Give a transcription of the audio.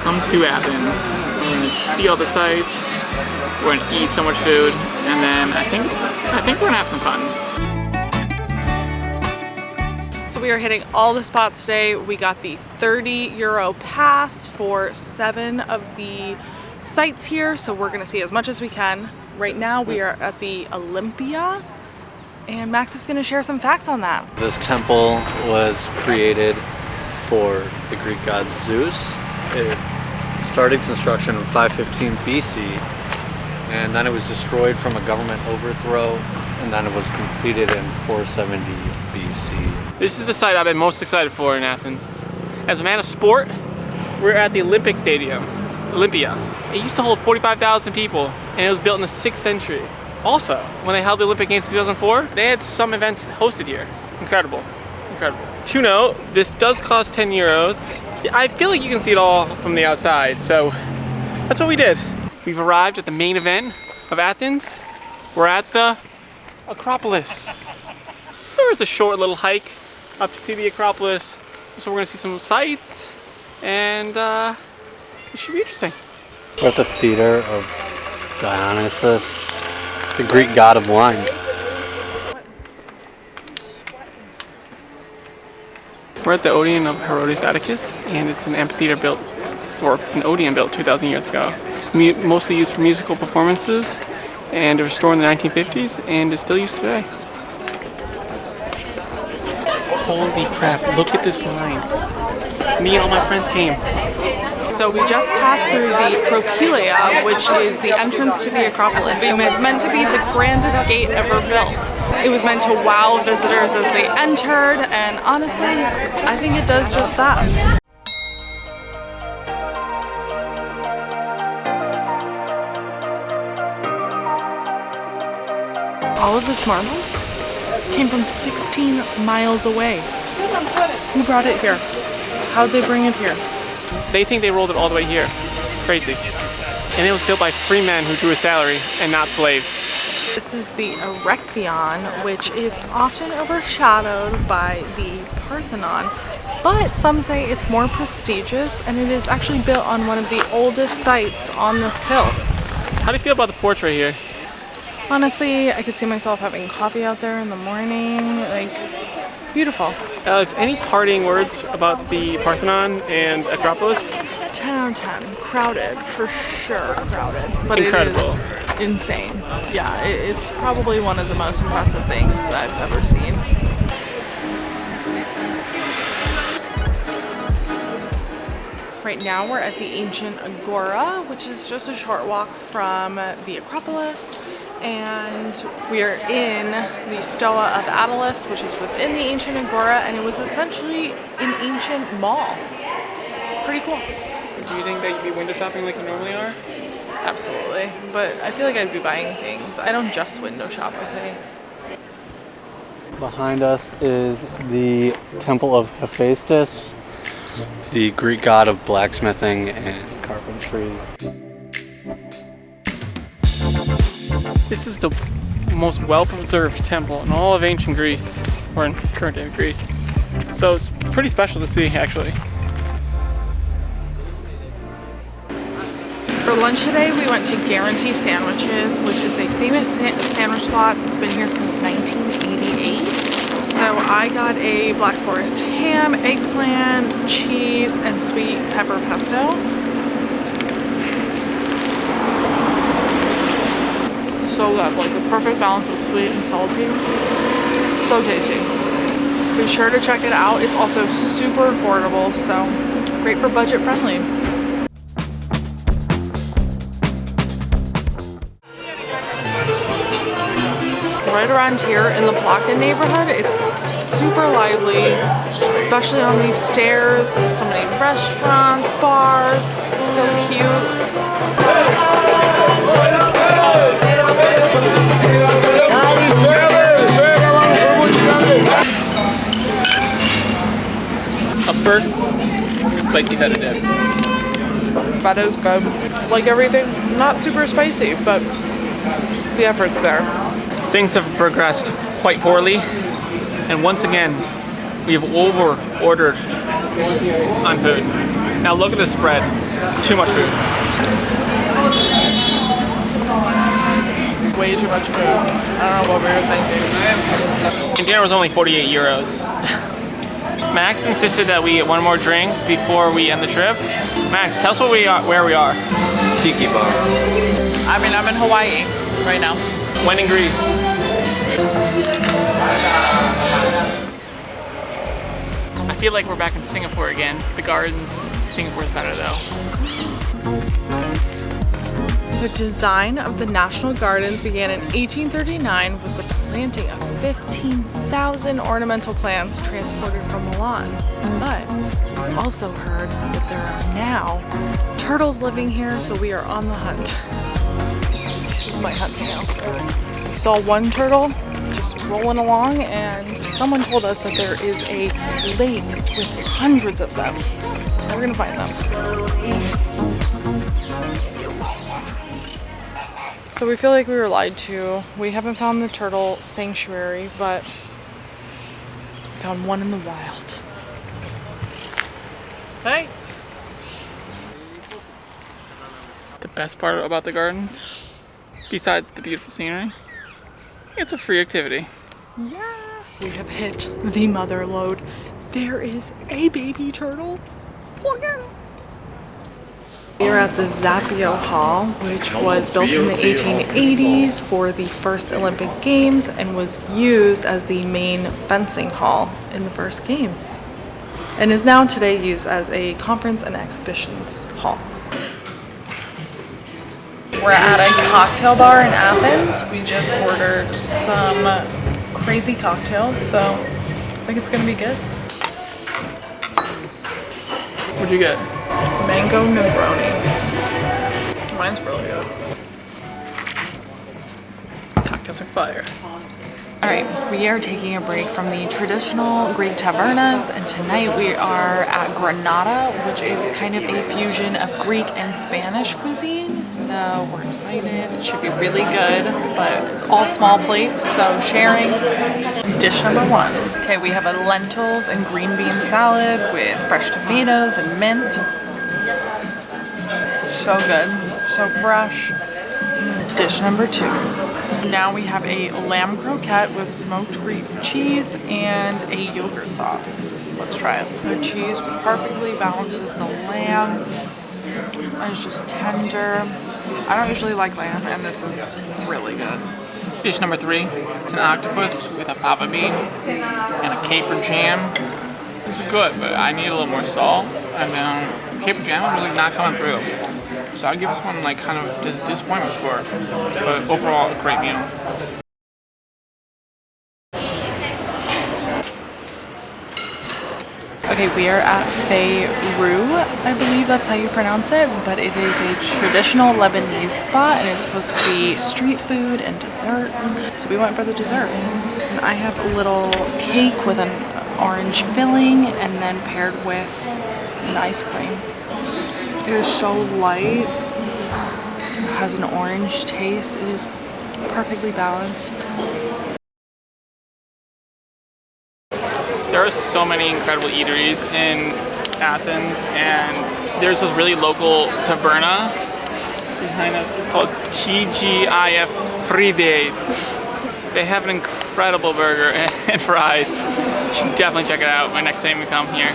Welcome to Athens. We're gonna see all the sights. We're gonna eat so much food, and then I think we're gonna have some fun. So we are hitting all the spots today. We got the €30 pass for 7 of the sites here, so we're gonna see as much as we can. Right now we are at the Olympia, and Max is gonna share some facts on that. This temple was created for the Greek god Zeus. It started construction in 515 BC, and then it was destroyed from a government overthrow, and then it was completed in 470 BC. This is the site I've been most excited for in Athens. As a man of sport, we're at the Olympic Stadium, Olympia. It used to hold 45,000 people, and it was built in the 6th century. Also, when they held the Olympic Games in 2004, they had some events hosted here. Incredible, incredible. To note, this does cost €10. I feel like you can see it all from the outside, so that's what we did. We've arrived at the main event of Athens. We're at the Acropolis. So there is a short little hike up to the Acropolis, so we're gonna see some sights, and it should be interesting. We're at the theater of Dionysus, the Greek god of wine. We're at the Odeon of Herodes Atticus, and it's an amphitheater built, or an Odeon built 2,000 years ago. Mostly used for musical performances, and it was restored in the 1950s, and is still used today. Holy crap, look at this line. Me and all my friends came. So we just passed through the Propylaea, which is the entrance to the Acropolis. It was meant to be the grandest gate ever built. It was meant to wow visitors as they entered, and honestly, I think it does just that. All of this marble came from 16 miles away. Who brought it here? How'd they bring it here? They think they rolled it all the way here. Crazy. And it was built by free men who drew a salary and not slaves. This is the Erechtheion, which is often overshadowed by the Parthenon, but some say it's more prestigious, and it is actually built on one of the oldest sites on this hill. How do you feel about the portrait here? Honestly, I could see myself having coffee out there in the morning, like, beautiful. Alex, any parting words about the Parthenon and Acropolis? 10 out of 10. Crowded, for sure crowded. But incredible. It is insane. Yeah, it's probably one of the most impressive things that I've ever seen. Right now we're at the Ancient Agora, which is just a short walk from the Acropolis. And we are in the Stoa of Attalus, which is within the Ancient Agora, and it was essentially an ancient mall. Pretty cool. Do you think that you'd be window shopping like you normally are? Absolutely, but I feel like I'd be buying things. I don't just window shop, okay? Behind us is the Temple of Hephaestus, the Greek god of blacksmithing and carpentry. This is the most well-preserved temple in all of ancient Greece, or in current day Greece. So it's pretty special to see, actually. For lunch today, we went to Guarantee Sandwiches, which is a famous sandwich spot that's been here since 1988. So I got a Black Forest ham, eggplant, cheese, and sweet pepper pesto. So good, like the perfect balance of sweet and salty. So tasty. Be sure to check it out. It's also super affordable, so great for budget friendly. Right around here in the Plaka neighborhood, it's super lively, especially on these stairs. So many restaurants, bars. It's so cute. Up first, spicy feta dip. Feta's good. Like everything, not super spicy, but the effort's there. Things have progressed quite poorly, and once again, we have over-ordered on food. Now look at the spread. Too much food. Way too much food. I don't know what we were thinking. And dinner was only 48 euros. Max insisted that we get one more drink before we end the trip. Max, tell us where we are. Tiki bar. I mean, I'm in Hawaii right now. When in Greece. I feel like we're back in Singapore again. The gardens. Singapore's better though. The design of the National Gardens began in 1839 with the planting of 15,000 ornamental plants transported from Milan. But we also heard that there are now turtles living here, so we are on the hunt. This is my hunting outfit. I saw one turtle just rolling along, and someone told us that there is a lake with hundreds of them. We're gonna find them. So we feel like we were lied to. We haven't found the turtle sanctuary, but we found one in the wild. Hey! The best part about the gardens, besides the beautiful scenery, it's a free activity. Yeah! We have hit the mother lode. There is a baby turtle. Look at it! We are at the Zapio Hall, which was built in the 1880s for the first Olympic Games and was used as the main fencing hall in the first games, and is now today used as a conference and exhibitions hall. We're at a cocktail bar in Athens. We just ordered some crazy cocktails, so I think it's gonna be good. What'd you get? Mango Negroni. Mine's really good. Cocktails are fire. Alright, we are taking a break from the traditional Greek tavernas, and tonight we are at Granada, which is kind of a fusion of Greek and Spanish cuisine. So we're excited. It should be really good, but it's all small plates, so sharing. Dish number one. Okay, we have a lentils and green bean salad with fresh tomatoes and mint. So good, so fresh. Dish number two. Now we have a lamb croquette with smoked Greek cheese and a yogurt sauce. Let's try it. The cheese perfectly balances the lamb. It's just tender. I don't usually like lamb, and this is really good. Dish number three, it's an octopus with a fava bean and a caper jam. This is good, but I need a little more salt, and caper jam is really not coming through. So I'd give this one like kind of a disappointment score, but overall a great meal. Okay, we are at Feyru, I believe that's how you pronounce it, but it is a traditional Lebanese spot, and it's supposed to be street food and desserts. So we went for the desserts. And I have a little cake with an orange filling, and then paired with an ice cream. It is so light. It has an orange taste. It is perfectly balanced. There are so many incredible eateries in Athens, and there's this really local taberna behind us. It's called TGIF Fridays. They have an incredible burger and fries. You should definitely check it out next time we come here.